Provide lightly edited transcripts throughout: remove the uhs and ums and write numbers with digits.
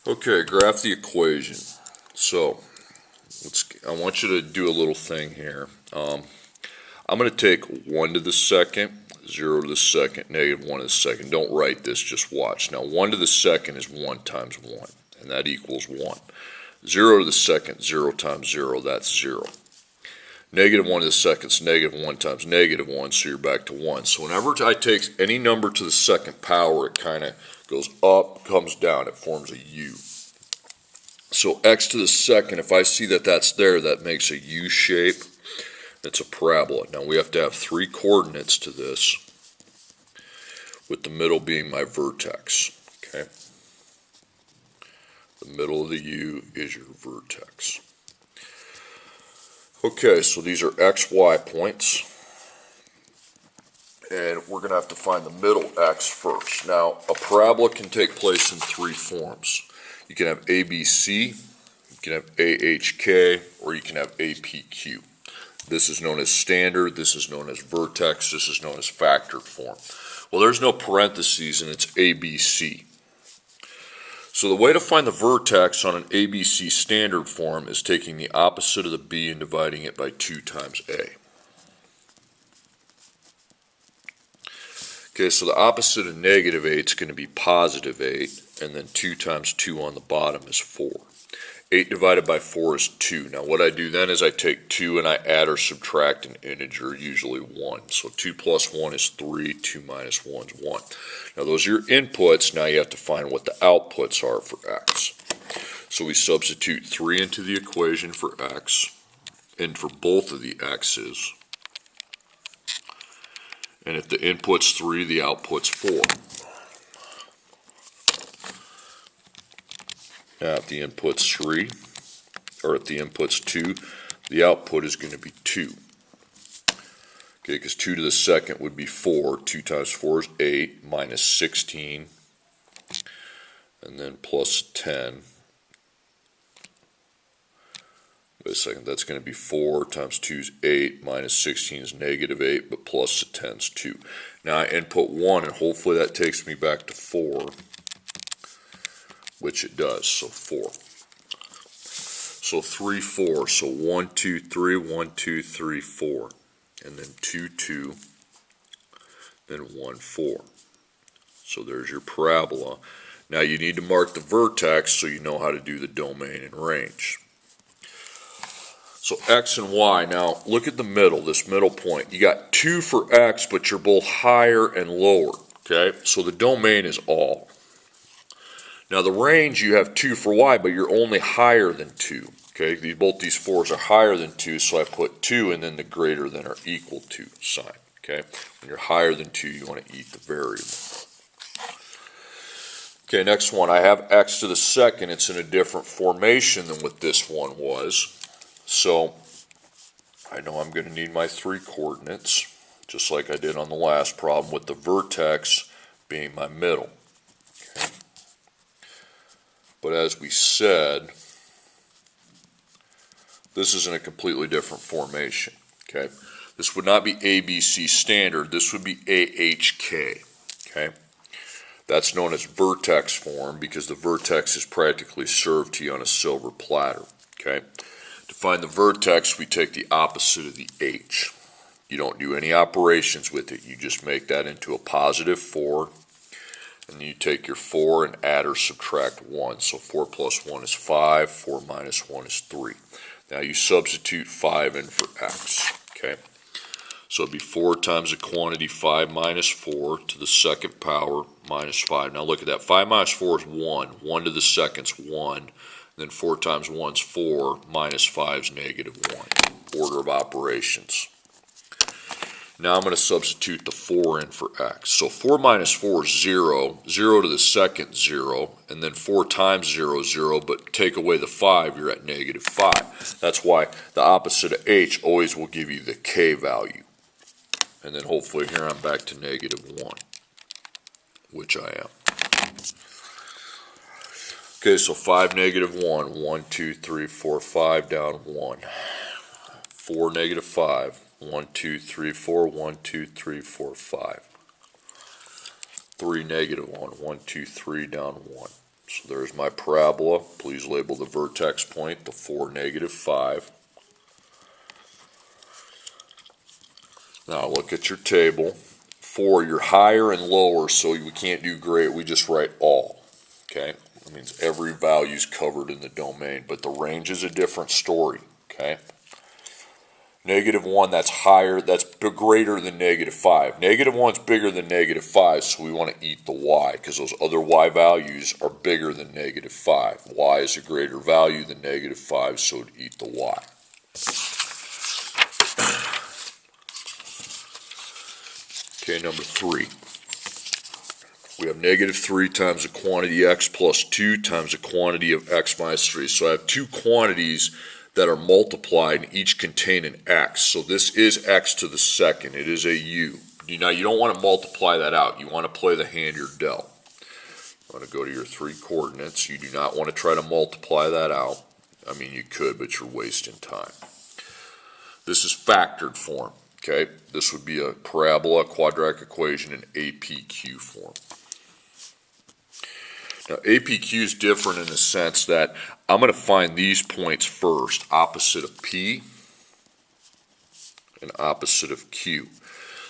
Okay, graph the equation. So, I want you to do a little thing here. I'm going to take 1 to the second, 0 to the second, negative 1 to the second. Don't write this, just watch. Now, 1 to the second is 1 times 1, and that equals 1. 0 to the second, 0 times 0, that's 0. Negative 1 to the second is negative 1 times negative 1, so you're back to 1. So whenever I take any number to the second power, it kind of goes up, comes down, it forms a U. So x to the second, if I see that that's there, that makes a U shape. It's a parabola. Now we have to have 3 coordinates to this, with the middle being my vertex. Okay. The middle of the U is your vertex. Okay, so these are x, y points, and we're going to have to find the middle x first. Now, a parabola can take place in 3 forms. You can have ABC, you can have AHK, or you can have APQ. This is known as standard, this is known as vertex, this is known as factored form. Well, there's no parentheses, and it's ABC. So the way to find the vertex on an ABC standard form is taking the opposite of the B and dividing it by 2 times A. Okay, so the opposite of negative 8 is going to be positive 8, and then 2 times 2 on the bottom is 4. 8 divided by 4 is 2. Now what I do then is I take 2 and I add or subtract an integer, usually 1. So 2 plus 1 is 3, 2 minus 1 is 1. Now those are your inputs. Now you have to find what the outputs are for x. So we substitute 3 into the equation for x, and for both of the x's. And if the input's 3, the output's 4. Now if the input's 3, or if the input's 2, the output is going to be 2. Okay, because 2 to the second would be 4. 2 times 4 is 8, minus 16, and then plus 10. Wait a second, that's going to be 4 times 2 is 8, minus 16 is negative 8, but plus the 10 is 2. Now I input 1, and hopefully that takes me back to 4. Which it does, so 4. So 3, 4, so 1, 2, 3, 1, 2, 3, 4. And then 2, 2, then 1, 4. So there's your parabola. Now you need to mark the vertex so you know how to do the domain and range. So x and y, now look at the middle, this middle point. You got 2 for x, but you're both higher and lower, okay? So the domain is all. Now the range, you have 2 for y, but you're only higher than 2. Okay, both these 4s are higher than 2, so I put 2 and then the greater than or equal to sign. Okay, when you're higher than 2, you want to eat the variable. Okay, next one, I have x to the second. It's in a different formation than what this one was. So I know I'm going to need my 3 coordinates, just like I did on the last problem, with the vertex being my middle. But as we said, this is in a completely different formation. Okay, this would not be ABC standard. This would be AHK. Okay, that's known as vertex form because the vertex is practically served to you on a silver platter. Okay, to find the vertex, we take the opposite of the H. You don't do any operations with it. You just make that into a positive 4. And then you take your 4 and add or subtract 1. So 4 plus 1 is 5, 4 minus 1 is 3. Now you substitute 5 in for x. Okay, so it'd be 4 times the quantity 5 minus 4 to the second power minus 5. Now look at that. 5 minus 4 is 1. 1 to the second is 1. And then 4 times 1 is 4. Minus 5 is negative 1. Order of operations. Now I'm going to substitute the 4 in for x. So 4 minus 4 is 0. 0 to the second, 0. And then 4 times 0 is 0. But take away the 5, you're at negative 5. That's why the opposite of h always will give you the k value. And then hopefully here I'm back to negative 1. Which I am. Okay, so 5, negative 1. 1, 2, 3, 4, 5, down 1. 4, negative 5. 1, 2, 3, 4, 1, 2, 3, 4, 5. 3, negative 1, 1, 2, 3, down 1. So there's my parabola. Please label the vertex point, the 4, -5. Now look at your table. For your higher and lower, so we can't do great, we just write all. Okay? That means every value is covered in the domain, but the range is a different story. Okay? -1, that's higher, that's greater than -5. -1's bigger than -5, so we want to eat the y, because those other y values are bigger than -5. Y is a greater value than -5, so to eat the y. Okay, number 3. We have -3 times the quantity x plus 2 times the quantity of x minus 3. So I have two quantities that are multiplied and each contain an x. So this is x to the second. It is a u. Now you don't want to multiply that out. You want to play the hand you're dealt. You want to go to your 3 coordinates. You do not want to try to multiply that out. I mean, you could, but you're wasting time. This is factored form. Okay, this would be a parabola, quadratic equation in APQ form. Now, APQ is different in the sense that I'm going to find these points first, opposite of P and opposite of Q.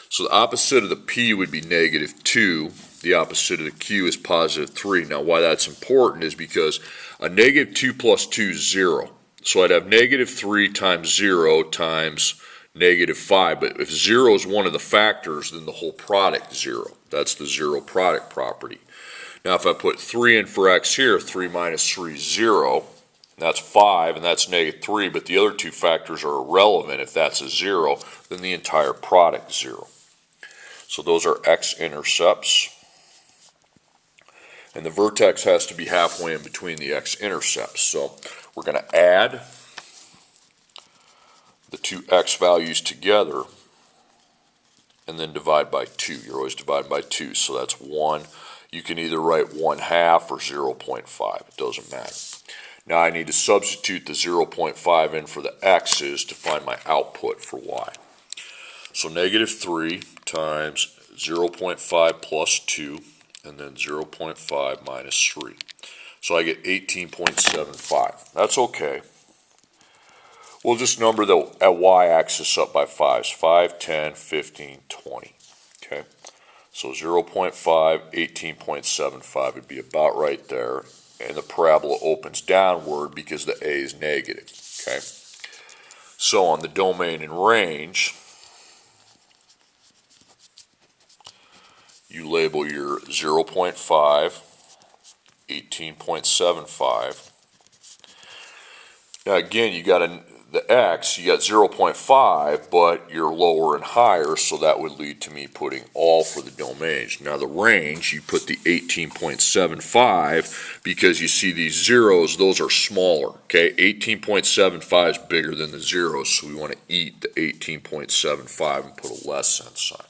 So the opposite of the P would be -2. The opposite of the Q is +3. Now, why that's important is because a -2 plus 2 is 0. So I'd have -3 times 0 times -5, but if 0 is one of the factors, then the whole product is 0. That's the zero product property. Now if I put 3 in for x here, 3 minus 3 is 0, that's 5, and that's -3, but the other two factors are irrelevant. If that's a 0, then the entire product is 0. So those are x-intercepts, and the vertex has to be halfway in between the x-intercepts. So we're going to add the two x values together and then divide by 2. You're always dividing by 2, so that's 1. You can either write 1/2 or 0.5. It doesn't matter. Now I need to substitute the 0.5 in for the x's to find my output for y. So -3 times 0.5 plus 2, and then 0.5 minus 3. So I get 18.75. That's okay. We'll just number the y-axis up by 5s. 5, 10, 15, 20. Okay. So 0.5, 18.75 would be about right there. And the parabola opens downward because the a is negative. Okay. So on the domain and range, you label your 0.5, 18.75. Now again, you got the x, you got 0.5, but you're lower and higher, so that would lead to me putting all for the domains. Now the range, you put the 18.75 because you see these zeros, those are smaller. Okay, 18.75 is bigger than the zeros, so we want to eat the 18.75 and put a less than sign.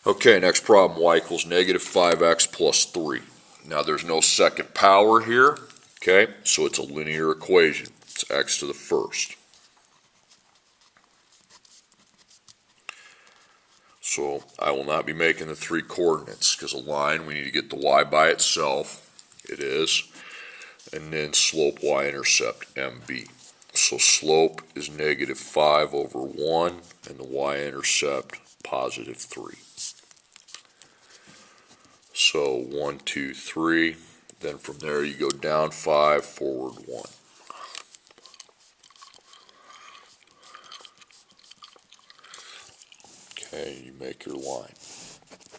Okay, next problem, y equals -5x plus 3. Now there's no second power here, okay, so it's a linear equation. It's x to the first. So I will not be making the 3 coordinates because a line, we need to get the y by itself. It is. And then slope y-intercept MB. So slope is -5 over 1 and the y-intercept +3. So 1, 2, 3. Then from there you go down 5, forward 1. Okay, you make your line.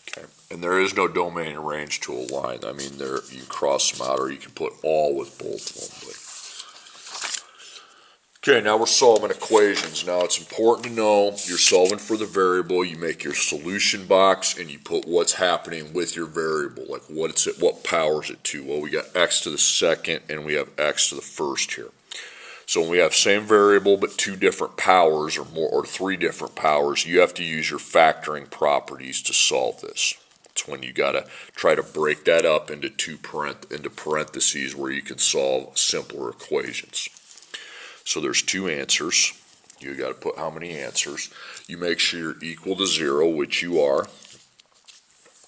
Okay, and there is no domain and range to a line. I mean, there you cross them out, or you can put all with both of them. Okay, now we're solving equations. Now it's important to know you're solving for the variable. You make your solution box and you put what's happening with your variable, like what powers it to. Well, we got x to the second and we have x to the first here. So when we have same variable but 2 different powers or more, or 3 different powers, you have to use your factoring properties to solve this. It's when you got to try to break that up into parentheses where you can solve simpler equations. So there's 2 answers. You got to put how many answers. You make sure you're equal to 0, which you are.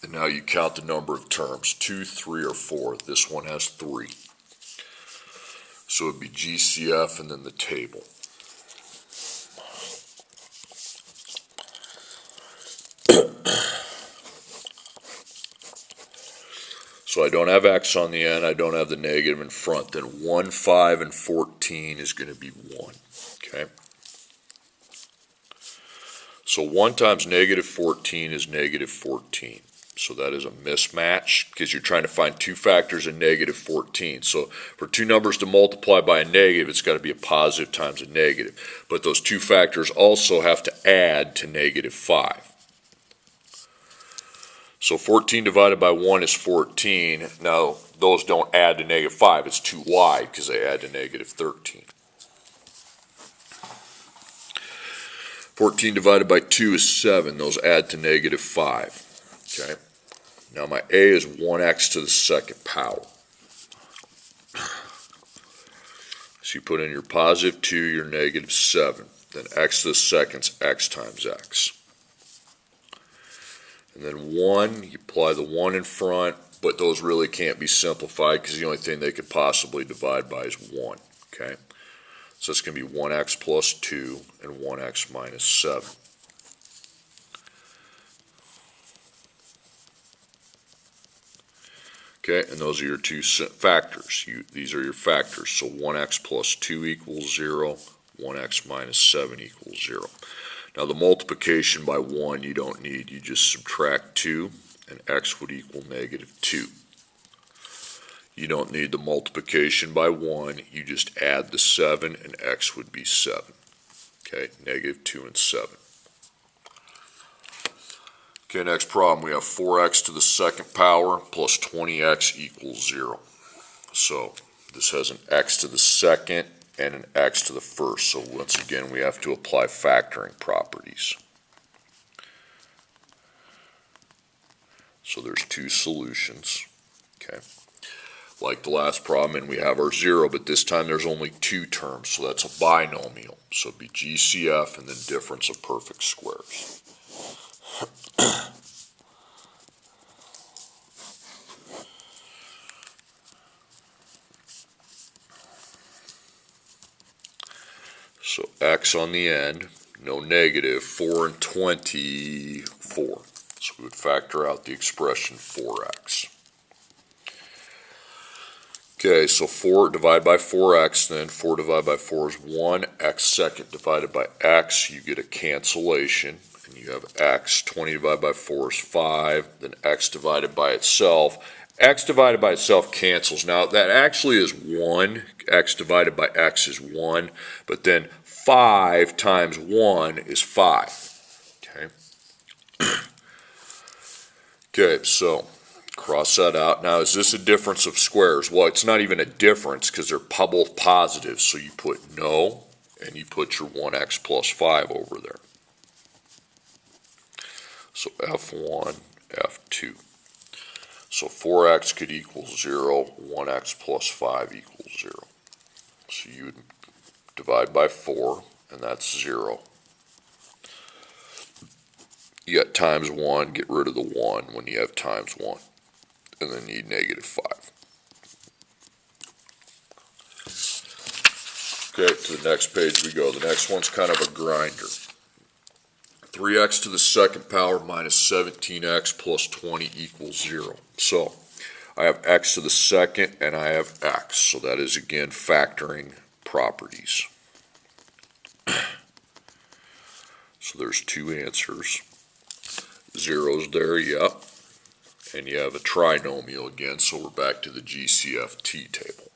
And now you count the number of terms, 2, 3, or 4. This one has 3. So it would be GCF and then the table. So I don't have x on the end, I don't have the negative in front, then 1, 5, and 14 is going to be 1, okay? So 1 times negative 14 is negative 14. So that is a mismatch because you're trying to find two factors in negative 14. So for two numbers to multiply by a negative, it's got to be a positive times a negative. But those two factors also have to add to negative 5. So 14 divided by 1 is 14. Now, those don't add to negative 5. It's too wide because they add to negative 13. 14 divided by 2 is 7. Those add to negative 5. Okay. Now, my a is 1x to the second power. So you put in your positive 2, your negative 7. Then x to the second is x times x. And then 1, you apply the 1 in front, but those really can't be simplified because the only thing they could possibly divide by is 1, okay? So it's going to be 1x plus 2 and 1x minus 7. Okay, and those are your two factors. These are your factors. So 1x plus 2 equals 0, 1x minus 7 equals 0. Now the multiplication by 1 you don't need. You just subtract 2 and x would equal negative 2. You don't need the multiplication by 1. You just add the 7 and x would be 7. Okay, negative 2 and 7. Okay, next problem. We have 4x to the second power plus 20x equals 0. So this has an x to the second and an x to the first. So once again, we have to apply factoring properties. So there's two solutions. Okay. Like the last problem, and we have our 0, but this time there's only two terms, so that's a binomial. So it'd be GCF and then difference of perfect squares. So x on the end, no negative, 4 and 24. So we would factor out the expression 4x. Okay, so 4 divided by 4x, then 4 divided by 4 is 1, x second divided by x, you get a cancellation, and you have x. 20 divided by 4 is 5, then x divided by itself. X divided by itself cancels. Now that actually is 1, x divided by x is 1, but then 5 times 1 is 5. Okay. Okay, so cross that out. Now, is this a difference of squares? Well, it's not even a difference because they're both positive. So you put no, and you put your 1x plus 5 over there. So F1, F2. So 4x could equal 0, 1x plus 5 equals 0. So you would divide by 4, and that's 0. You got times 1, get rid of the 1 when you have times 1. And then you need negative 5. Okay, to the next page we go. The next one's kind of a grinder. 3x to the second power minus 17x plus 20 equals 0. So I have x to the second and I have x. So that is again factoring properties. So there's two answers. Zeros there, yep. And you have a trinomial again, so we're back to the GCFT table.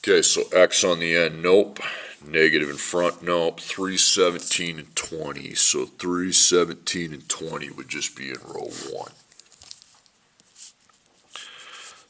Okay, so x on the end, nope. Negative in front, nope. 3, 17, and 20. So 3, 17, and 20 would just be in row 1.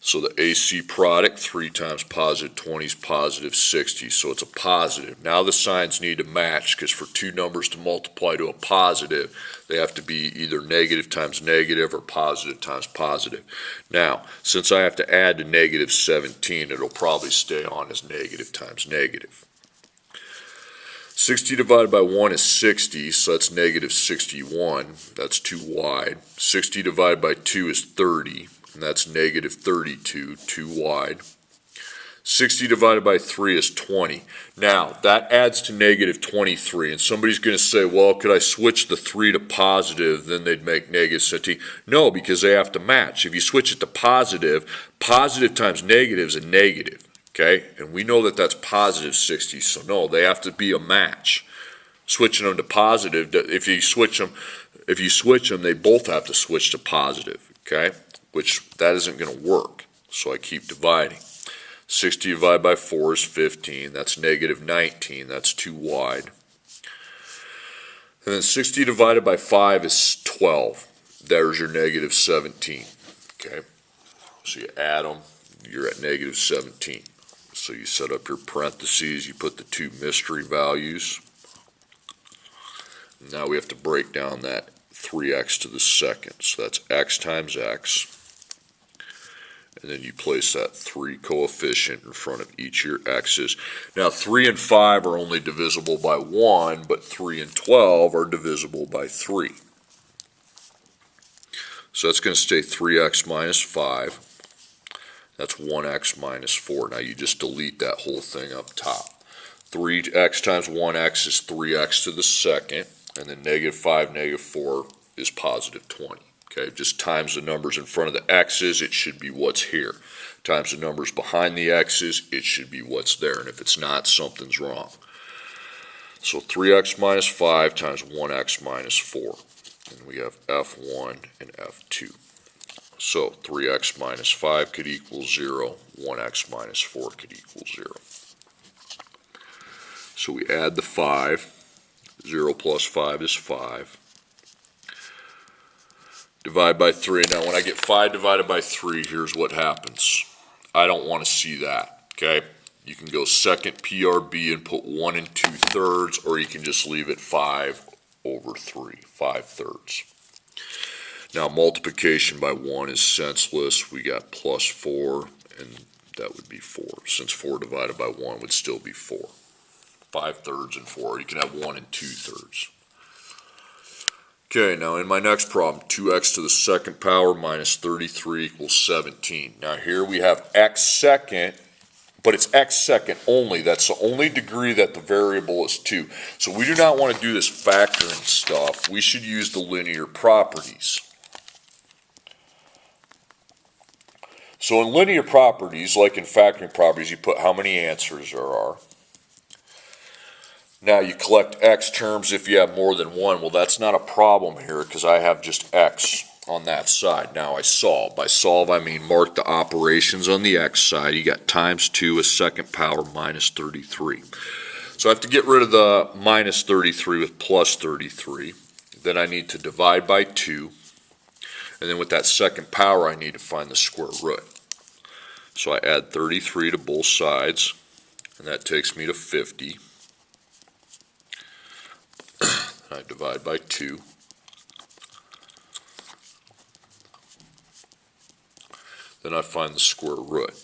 So the AC product, 3 times positive 20 is positive 60, so it's a positive. Now the signs need to match because for two numbers to multiply to a positive, they have to be either negative times negative or positive times positive. Now, since I have to add to negative 17, it'll probably stay on as negative times negative. 60 divided by 1 is 60, so that's negative 61. That's too wide. 60 divided by 2 is 30, and that's negative 32, too wide. 60 divided by 3 is 20. Now, that adds to negative 23, and somebody's going to say, well, could I switch the 3 to positive, then they'd make negative 17. No, because they have to match. If you switch it to positive, positive times negative is a negative, okay? And we know that that's positive 60, so no, they have to be a match. Switching them to positive, if you switch them, they both have to switch to positive, okay? Which, that isn't going to work, so I keep dividing. 60 divided by 4 is 15. That's negative 19. That's too wide. And then 60 divided by 5 is 12. There's your negative 17. Okay? So you add them, you're at negative 17. So you set up your parentheses, you put the two mystery values. Now we have to break down that 3x to the second. So that's x times x. And then you place that 3 coefficient in front of each of your x's. Now 3 and 5 are only divisible by 1, but 3 and 12 are divisible by 3. So that's going to stay 3x minus 5. That's 1x minus 4. Now you just delete that whole thing up top. 3x times 1x is 3x to the second, and then negative 5, negative 4 is positive 20. Okay, just times the numbers in front of the x's, it should be what's here. Times the numbers behind the x's, it should be what's there. And if it's not, something's wrong. So 3x minus 5 times 1x minus 4. And we have f1 and f2. So 3x minus 5 could equal 0. 1x minus 4 could equal 0. So we add the 5. 0 plus 5 is 5. Divide by 3. Now when I get 5 divided by 3, here's what happens. I don't want to see that, okay? You can go second PRB and put 1 2/3, or you can just leave it 5 over 3, 5/3. Now multiplication by 1 is senseless. We got plus 4, and that would be 4, since 4 divided by 1 would still be 4. 5/3 and 4. You can have 1 2/3. Okay, now in my next problem, 2x to the second power minus 33 equals 17. Now here we have x second, but it's x second only. That's the only degree that the variable is 2. So we do not want to do this factoring stuff. We should use the linear properties. So in linear properties, like in factoring properties, you put how many answers there are. Now you collect x terms if you have more than one. Well, that's not a problem here because I have just x on that side. Now I solve. By solve, I mean mark the operations on the x side. You got times 2 is second power minus 33. So I have to get rid of the minus 33 with plus 33. Then I need to divide by 2. And then with that second power, I need to find the square root. So I add 33 to both sides, and that takes me to 50. I divide by 2. Then I find the square root.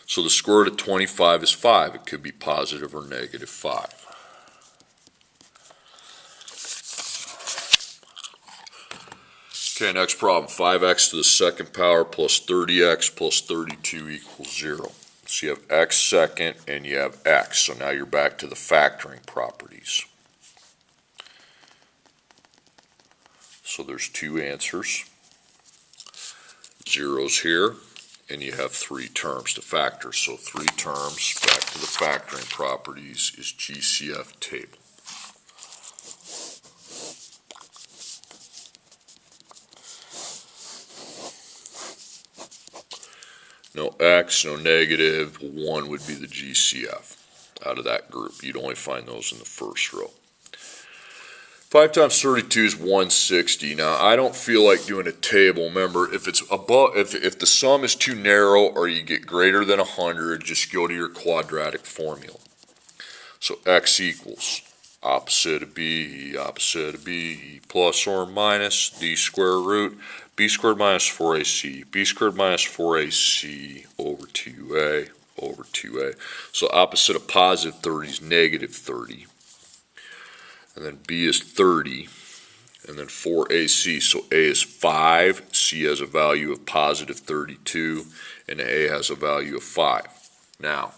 So the square root of 25 is 5. It could be positive or negative 5. Okay, next problem. 5x to the second power plus 30x plus 32 equals 0. So you have x second and you have x. So now you're back to the factoring properties. So there's two answers. Zeros here, and you have 3 terms to factor. So 3 terms back to the factoring properties is GCF table. No x, no negative, 1 would be the GCF out of that group. You'd only find those in the first row. 5 times 32 is 160. Now, I don't feel like doing a table. Remember, if it's above, if the sum is too narrow or you get greater than 100, just go to your quadratic formula. So x equals opposite of b, plus or minus d square root, b squared minus 4ac, b squared minus 4ac over 2a over 2a. So opposite of positive 30 is negative 30. And then b is 30. And then 4ac, so a is 5, c has a value of positive 32, and a has a value of 5. Now,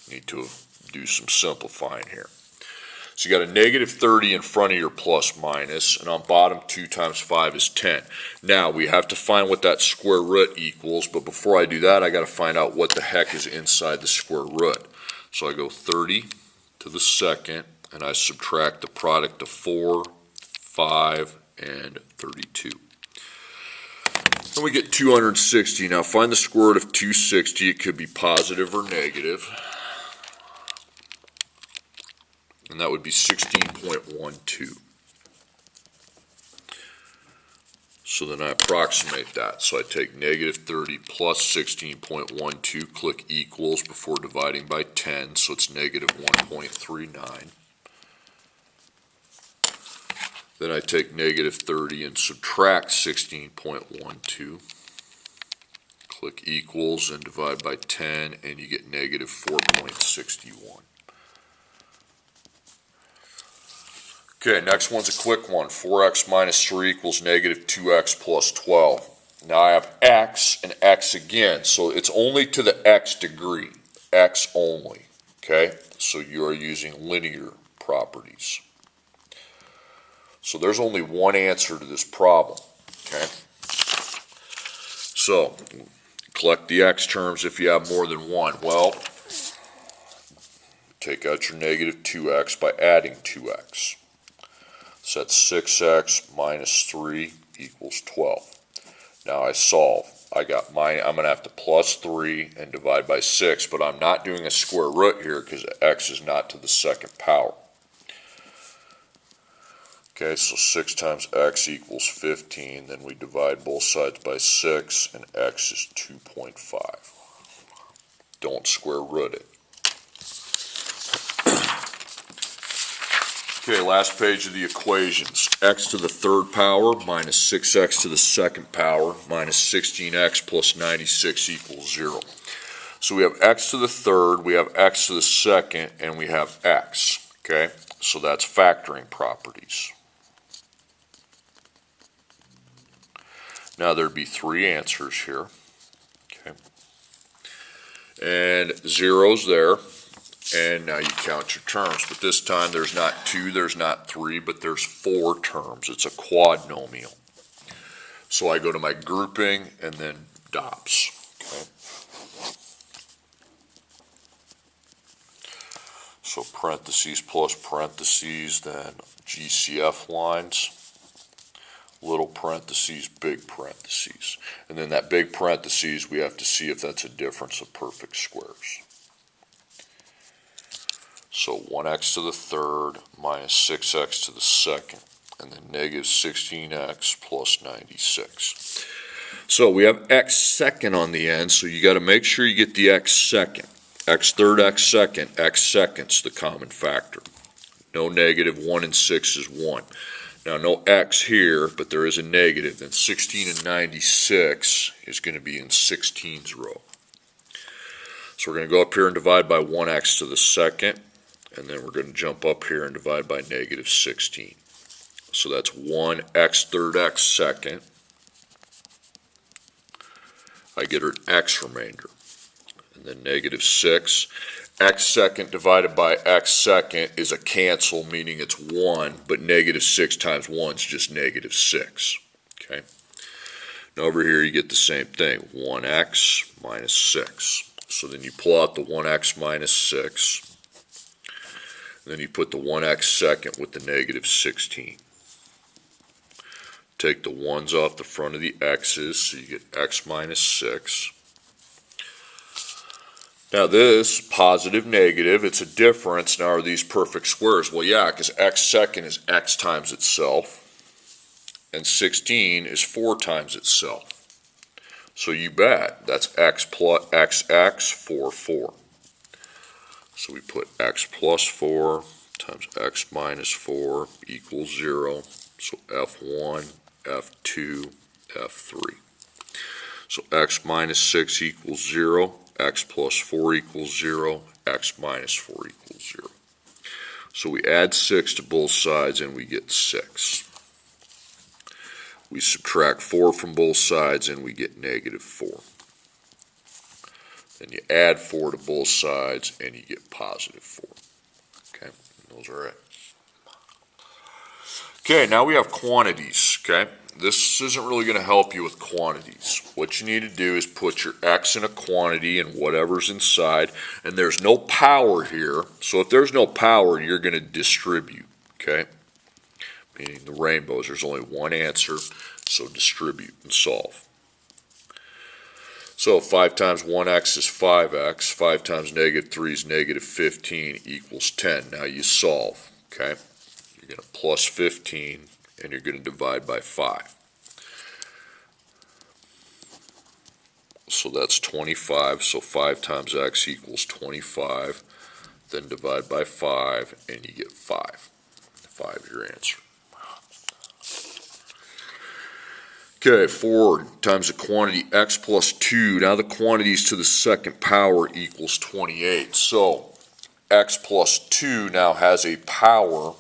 need to do some simplifying here. So you got a negative 30 in front of your plus minus, and on bottom 2 times 5 is 10. Now, we have to find what that square root equals, but before I do that, I got to find out what the heck is inside the square root. So I go 30 to the second, and I subtract the product of 4, 5, and 32. Then we get 260. Now find the square root of 260. It could be positive or negative. And that would be 16.12. So then I approximate that. So I take negative 30 plus 16.12, click equals before dividing by 10, so it's negative 1.39. Then I take negative 30 and subtract 16.12. Click equals and divide by 10, and you get negative 4.61. Okay, next one's a quick one. 4x minus 3 equals negative 2x plus 12. Now I have x and x again, so it's only to the x degree, x only. Okay, so you are using linear properties. So there's only one answer to this problem, okay? So, collect the x terms if you have more than one. Well, take out your negative 2x by adding 2x. So that's 6x minus 3 equals 12. Now I solve. I'm going to have to plus 3 and divide by 6, but I'm not doing a square root here because x is not to the second power. Okay, so 6 times x equals 15, then we divide both sides by 6, and x is 2.5. Don't square root it. Okay, last page of the equations. X to the third power minus 6x to the second power minus 16x plus 96 equals 0. So we have x to the third, we have x to the second, and we have x. Okay, so that's factoring properties. Now there'd be 3 answers here, okay, and zeros there, and now you count your terms, but this time there's not 2, there's not 3, but there's 4 terms. It's a quadnomial. So I go to my grouping and then dots, okay. So parentheses plus parentheses, then GCF lines. Little parentheses, big parentheses. And then that big parentheses, we have to see if that's a difference of perfect squares. So 1x to the third minus 6x to the second, and then negative 16x plus 96. So we have x second on the end, so you got to make sure you get the x second. X third, x second's the common factor. No negative, 1 and 6 is 1. Now, no x here, but there is a negative. Then 16 and 96 is going to be in 16's row. So we're going to go up here and divide by 1x to the second, and then we're going to jump up here and divide by negative 16. So that's 1x third, x second. I get an x remainder. And then negative 6. X second divided by x second is a cancel, meaning it's 1, but negative 6 times 1 is just negative 6. Okay. Now over here you get the same thing, 1x minus 6. So then you pull out the 1x minus 6, and then you put the 1x second with the negative 16. Take the 1's off the front of the x's, so you get x minus 6. Now this, positive, negative, it's a difference. Now are these perfect squares? Well, yeah, because x second is x times itself, and 16 is 4 times itself. So you bet, that's x plus xx, 4, 4. So we put x plus 4 times x minus 4 equals 0. So f1, f2, f3. So x minus 6 equals 0. x plus 4 equals 0, x minus 4 equals 0. So we add 6 to both sides and we get 6. We subtract 4 from both sides and we get negative 4. Then you add 4 to both sides and you get positive 4. Okay, those are it. Okay, now we have quantities. Okay, this isn't really going to help you with quantities. What you need to do is put your x in a quantity and whatever's inside, and there's no power here, so if there's no power, you're going to distribute. Okay, meaning the rainbows, there's only one answer, so distribute and solve. So 5 times 1x is 5x, 5 times negative 3 is negative 15 equals 10. Now you solve. Okay, you're going to plus 15 and you're going to divide by 5. So that's 25, so 5 times x equals 25, then divide by 5 and you get 5. 5 is your answer. Okay, 4 times the quantity x plus 2. Now the quantities to the second power equals 28. So x plus 2 now has a power,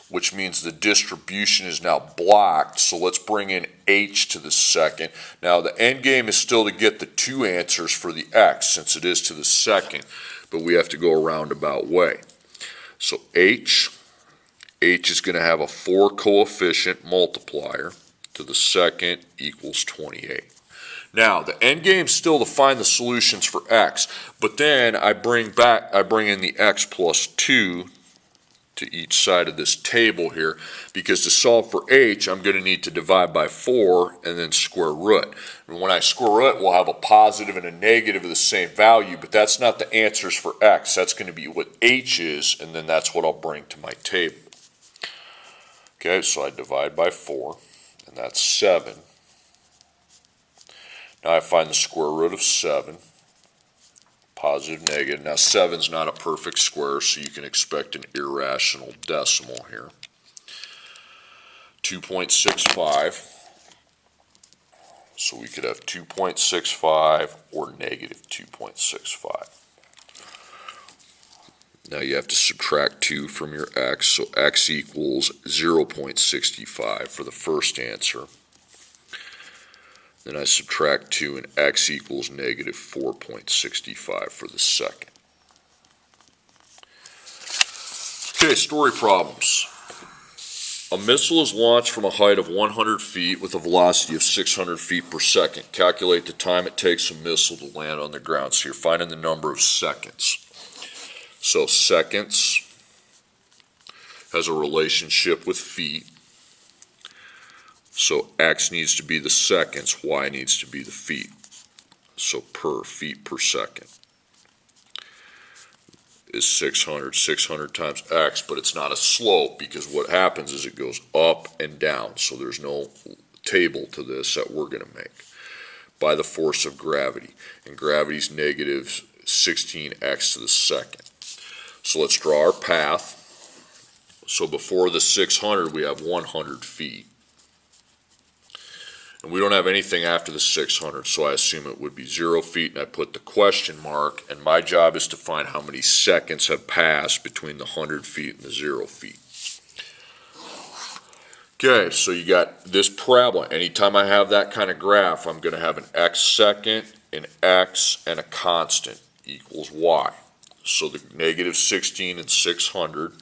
which means the distribution is now blocked. So let's bring in h to the second. Now the end game is still to get the 2 answers for the x, since it is to the second, but we have to go a roundabout way. So h is going to have a 4 coefficient multiplier to the second equals 28. Now the end game is still to find the solutions for x, but then I bring in the x plus 2 to each side of this table here, because to solve for h, I'm going to need to divide by 4 and then square root. And when I square root, we'll have a positive and a negative of the same value, but that's not the answers for x. That's going to be what h is, and then that's what I'll bring to my table. Okay, so I divide by 4, and that's 7. Now I find the square root of 7. Positive, negative. Now 7 is not a perfect square, so you can expect an irrational decimal here. 2.65. So we could have 2.65 or negative 2.65. Now you have to subtract 2 from your x, so x equals 0.65 for the first answer. Then I subtract 2 and x equals negative 4.65 for the second. Okay, story problems. A missile is launched from a height of 100 feet with a velocity of 600 feet per second. Calculate the time it takes a missile to land on the ground. So you're finding the number of seconds. So seconds has a relationship with feet. So x needs to be the seconds, y needs to be the feet. So per feet per second is 600. 600 times x, but it's not a slope, because what happens is it goes up and down. So there's no table to this that we're going to make. By the force of gravity. And gravity is negative 16x to the second. So let's draw our path. So before the 600, we have 100 feet. And we don't have anything after the 600, so I assume it would be 0 feet, and I put the question mark, and my job is to find how many seconds have passed between the 100 feet and the 0 feet. Okay, so you got this parabola. Anytime I have that kind of graph, I'm going to have an x second, an x, and a constant equals y. So the negative 16 and 600.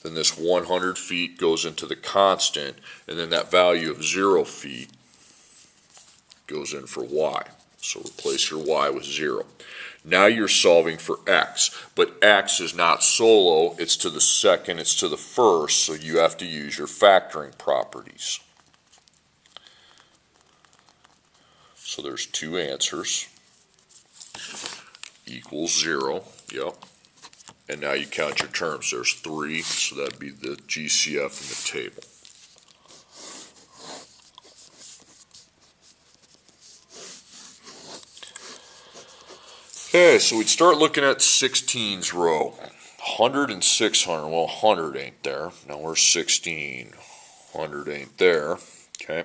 Then this 100 feet goes into the constant, and then that value of 0 feet goes in for y. So replace your y with 0. Now you're solving for x, but x is not solo, it's to the second, it's to the first, so you have to use your factoring properties. So there's 2 answers, equals 0, yep. And now you count your terms. There's 3, so that'd be the GCF in the table. Okay, so we'd start looking at 16's row. 100 and 600. Well, 100 ain't there. Now we're 16. 100 ain't there. Okay.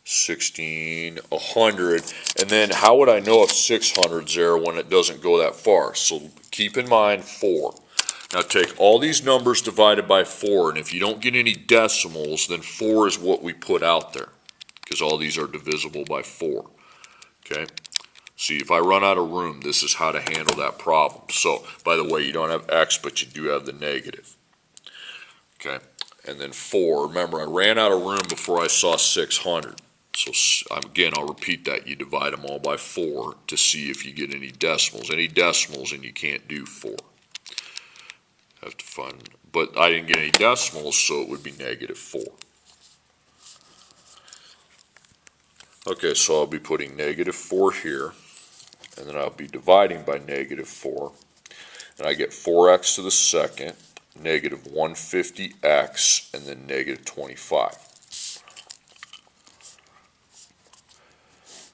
100. And then how would I know if 600's there when it doesn't go that far? So keep in mind 4. Now take all these numbers divided by 4, and if you don't get any decimals, then 4 is what we put out there, because all these are divisible by 4. Okay? See, if I run out of room, this is how to handle that problem. So, by the way, you don't have x, but you do have the negative. Okay? And then 4, remember, I ran out of room before I saw 600. So, again, I'll repeat that. You divide them all by 4 to see if you get any decimals. Any decimals, and you can't do 4. Have to find, but I didn't get any decimals, so it would be negative 4. Okay, so I'll be putting negative 4 here, and then I'll be dividing by negative 4, and I get 4x to the second, negative 150x, and then negative 25.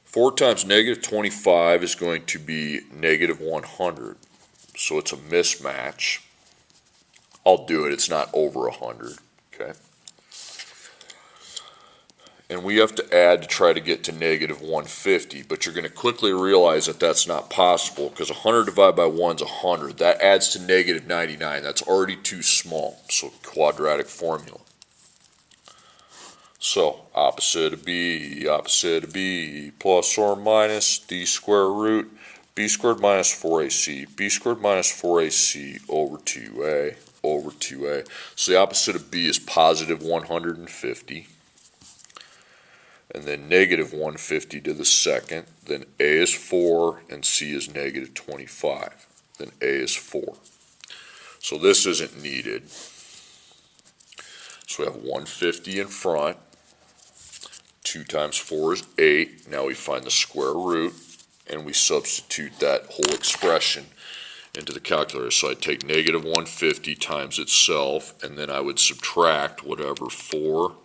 4 times negative 25 is going to be negative 100, so it's a mismatch. I'll do it, it's not over 100, okay? And we have to add to try to get to negative 150, but you're going to quickly realize that that's not possible, because 100 divided by 1 is 100. That adds to negative 99. That's already too small, so quadratic formula. So, opposite of b, plus or minus the square root, b squared minus 4ac, b squared minus 4ac over 2a, over 2a. So the opposite of b is positive 150. And then negative 150 to the second, then a is 4 and c is negative 25. Then a is 4. So this isn't needed. So we have 150 in front. 2 times 4 is 8. Now we find the square root, and we substitute that whole expression into the calculator. So I take negative 150 times itself, and then I would subtract whatever 4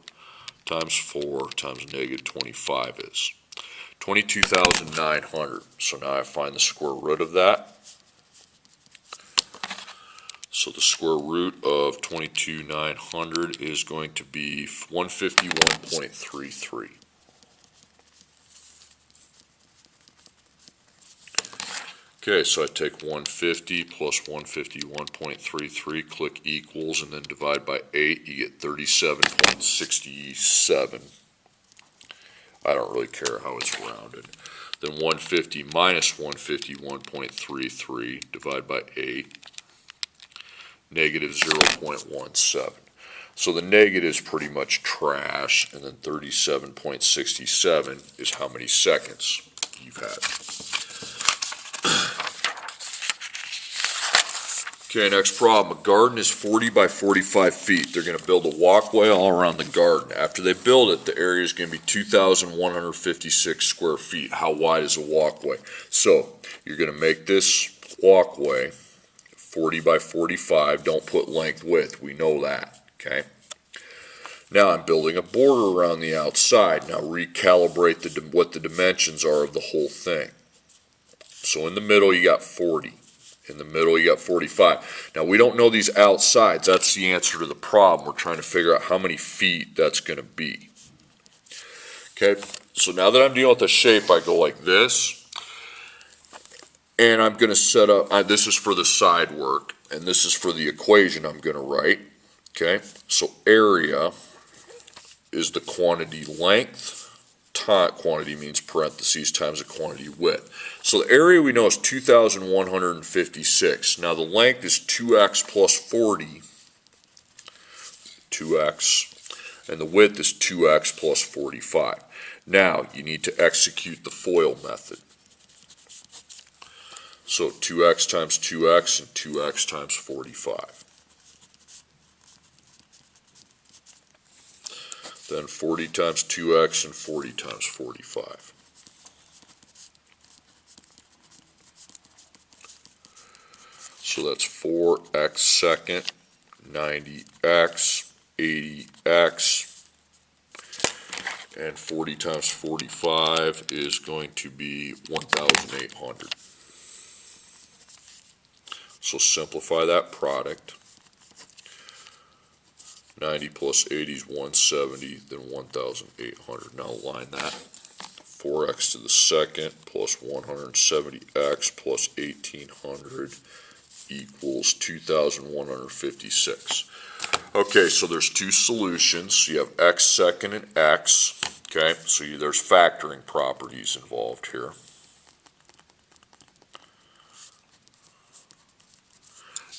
times 4 times negative 25 is. 22,900. So now I find the square root of that. So the square root of 22,900 is going to be 151.33. Okay, so I take 150 plus 151.33, click equals, and then divide by 8, you get 37.67. I don't really care how it's rounded. Then 150 minus 151.33, divide by 8, negative 0.17. So the negative is pretty much trash, and then 37.67 is how many seconds you've had. Okay, next problem. A garden is 40 by 45 feet. They're going to build a walkway all around the garden. After they build it, the area is going to be 2,156 square feet. How wide is a walkway? So you're going to make this walkway 40 by 45. Don't put length width. We know that. Okay. Now I'm building a border around the outside. Now recalibrate what the dimensions are of the whole thing. So in the middle you got 40. In the middle, you got 45. Now, we don't know these outsides. That's the answer to the problem. We're trying to figure out how many feet that's going to be. Okay, so now that I'm dealing with the shape, I go like this. And I'm going to set up, this is for the side work, and this is for the equation I'm going to write. Okay, so area is the quantity length. Quantity means parentheses times the quantity width. So the area we know is 2,156. Now the length is 2x plus 40, 2x, and the width is 2x plus 45. Now you need to execute the FOIL method. So 2x times 2x and 2x times 45. Then 40 times 2x and 40 times 45. So that's 4x second, 90x, 80x, and 40 times 45 is going to be 1,800. So simplify that product. 90 plus 80 is 170, then 1,800. Now line that. 4x to the second plus 170x plus 1,800 equals 2,156. Okay, so there's two solutions. You have x second and x. Okay, so there's factoring properties involved here.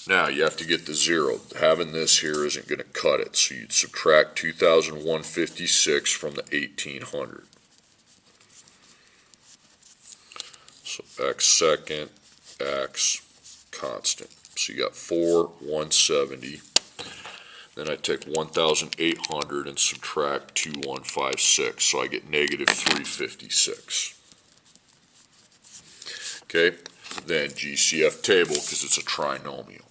Now you have to get the zero. Having this here isn't going to cut it, so you'd subtract 2,156 from the 1,800. So x second, x constant. So you got 170. Then I take 1,800 and subtract 2,156. So I get negative 356. Okay, then GCF table because it's a trinomial.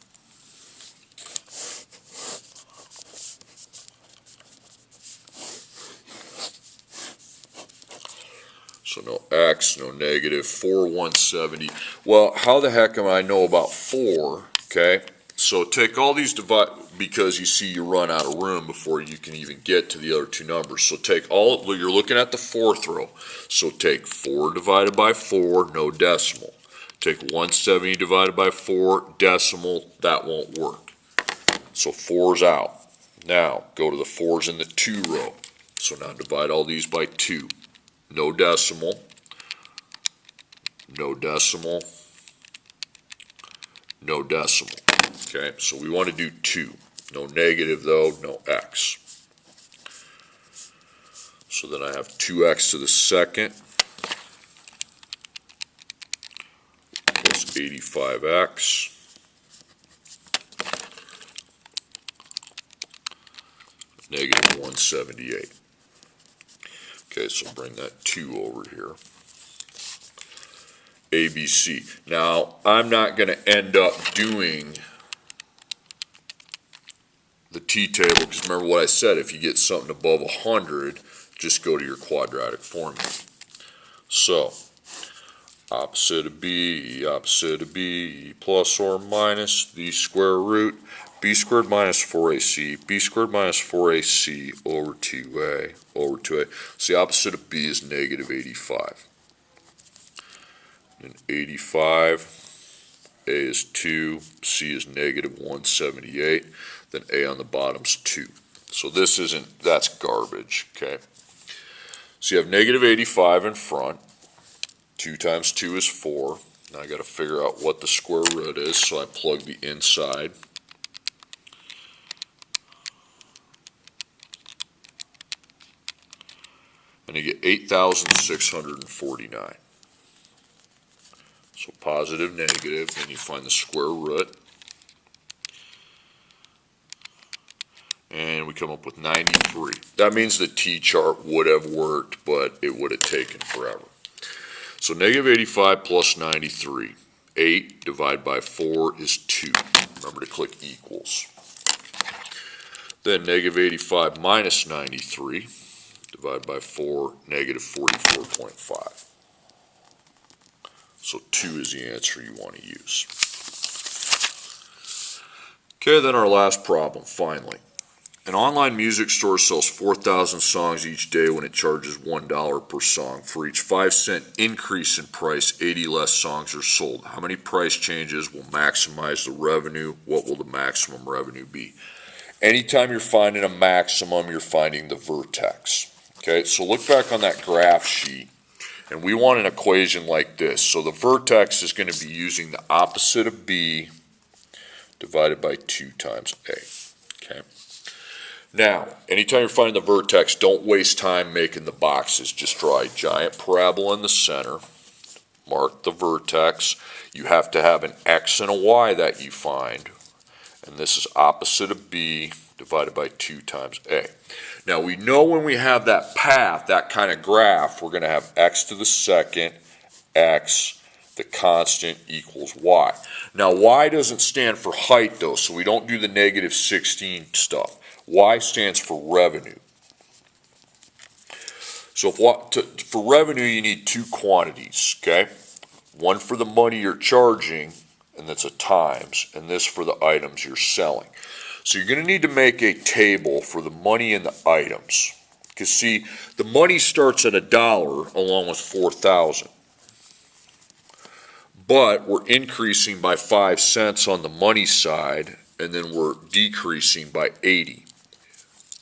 So no x, no negative, 170. Well, how the heck am I know about 4? Okay, so take all these divide, because you see you run out of room before you can even get to the other two numbers. So take all, you're looking at the fourth row. So take 4 divided by 4, no decimal. Take 170 divided by 4, decimal, that won't work. So 4's out. Now go to the 4's in the 2 row. So now divide all these by 2. No decimal, no decimal, no decimal. Okay, so we want to do 2. No negative though, no x. So then I have 2x to the second plus 85x negative 178. Okay, so bring that 2 over here. ABC. Now, I'm not going to end up doing the t-table, because remember what I said, if you get something above 100, just go to your quadratic formula. So, opposite of b, plus or minus the square root, b squared minus 4ac, b squared minus 4ac over 2a, over 2a. So the opposite of b is negative 85. And 85, a is 2, c is negative 178, then a on the bottom's 2. So this isn't, that's garbage, okay? So you have negative 85 in front. 2 times 2 is 4. Now I got to figure out what the square root is, so I plug the inside. And you get 8,649. So positive, negative, then you find the square root. And we come up with 93. That means the t-chart would have worked, but it would have taken forever. So negative 85 plus 93. 8 divided by 4 is 2. Remember to click equals. Then negative 85 minus 93. Divided by 4, negative 44.5. So 2 is the answer you want to use. Okay, then our last problem, finally. An online music store sells 4,000 songs each day when it charges $1 per song. For each 5-cent increase in price, 80 less songs are sold. How many price changes will maximize the revenue? What will the maximum revenue be? Anytime you're finding a maximum, you're finding the vertex. Okay, so look back on that graph sheet, and we want an equation like this. So the vertex is going to be using the opposite of b divided by 2 times a. Okay. Now, anytime you're finding the vertex, don't waste time making the boxes. Just draw a giant parabola in the center. Mark the vertex. You have to have an x and a y that you find. And this is opposite of b divided by 2 times a. Now we know when we have that path, that kind of graph, we're going to have x to the second, x, the constant equals y. Now y doesn't stand for height though, so we don't do the negative 16 stuff. Y stands for revenue. So for revenue you need 2 quantities, okay? One for the money you're charging, and that's a times, and this for the items you're selling. So you're going to need to make a table for the money and the items. Because see, the money starts at $1 along with 4,000. But we're increasing by 5 cents on the money side, and then we're decreasing by 80.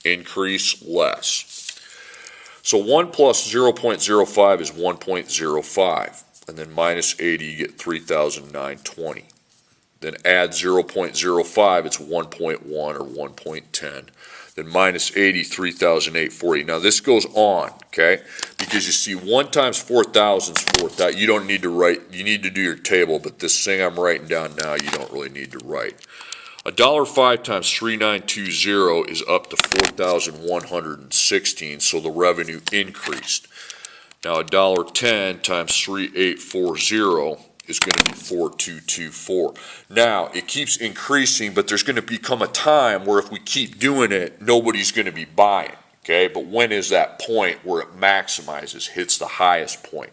Increase less. So 1 plus 0.05 is 1.05. And then minus 80, you get 3,920. Then add 0.05, it's 1.1 or 1.10. Then minus 80, 3,840. Now this goes on, okay? Because you see 1 times 4,000 is 4,000. You don't need to write, you need to do your table, but this thing I'm writing down now, you don't really need to write. $1.05 times 3,920 is up to 4,116, so the revenue increased. Now $1.10 times 3,840 is going to be 4,224. Now it keeps increasing, but there's going to become a time where if we keep doing it, nobody's going to be buying. Okay, but when is that point where it maximizes, hits the highest point?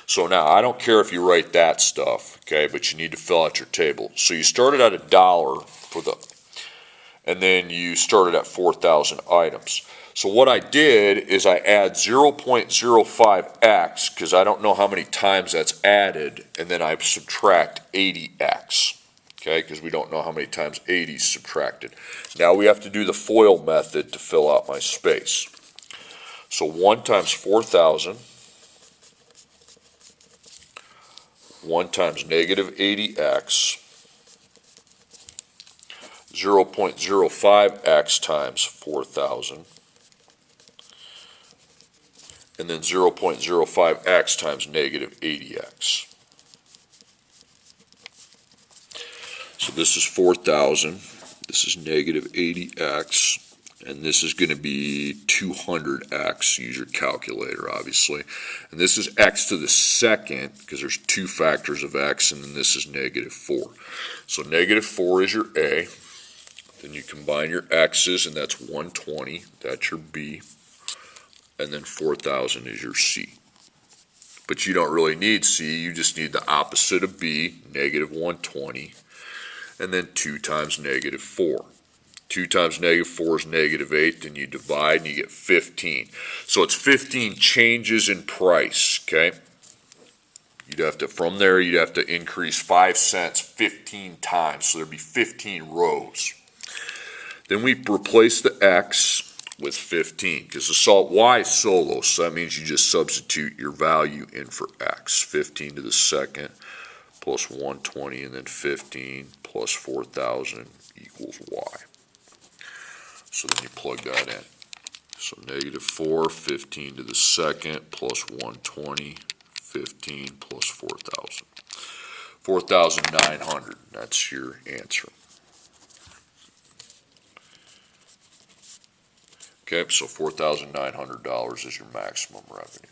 So now I don't care if you write that stuff, okay, but you need to fill out your table. So you started at $1 for the, and then you started at 4,000 items. So what I did is I add 0.05x, because I don't know how many times that's added, and then I subtract 80x, okay, because we don't know how many times 80 is subtracted. Now we have to do the FOIL method to fill out my space. So 1 times 4,000, 1 times negative 80x, 0.05x times 4,000, and then 0.05x times negative 80x. So this is 4,000, this is negative 80x, and this is going to be 200x. Use your calculator, obviously. And this is x to the second, because there's 2 factors of x, and then this is negative 4. So negative 4 is your A. Then you combine your x's, and that's 120. That's your B. And then 4,000 is your C. But you don't really need C, you just need the opposite of B, negative 120, and then 2 times negative 4. 2 times negative 4 is negative 8, then you divide and you get 15. So it's 15 changes in price, okay? You'd have to, from there, you'd have to increase 5 cents 15 times, so there'd be 15 rows. Then we replace the X with 15, because the salt Y is solo, so that means you just substitute your value in for X. 15 to the second plus 120, and then 15 plus 4,000 equals Y. So then you plug that in. So negative 4, 15 to the second plus 120, 15 plus 4,000. 4,900, that's your answer. Okay, so $4,900 is your maximum revenue.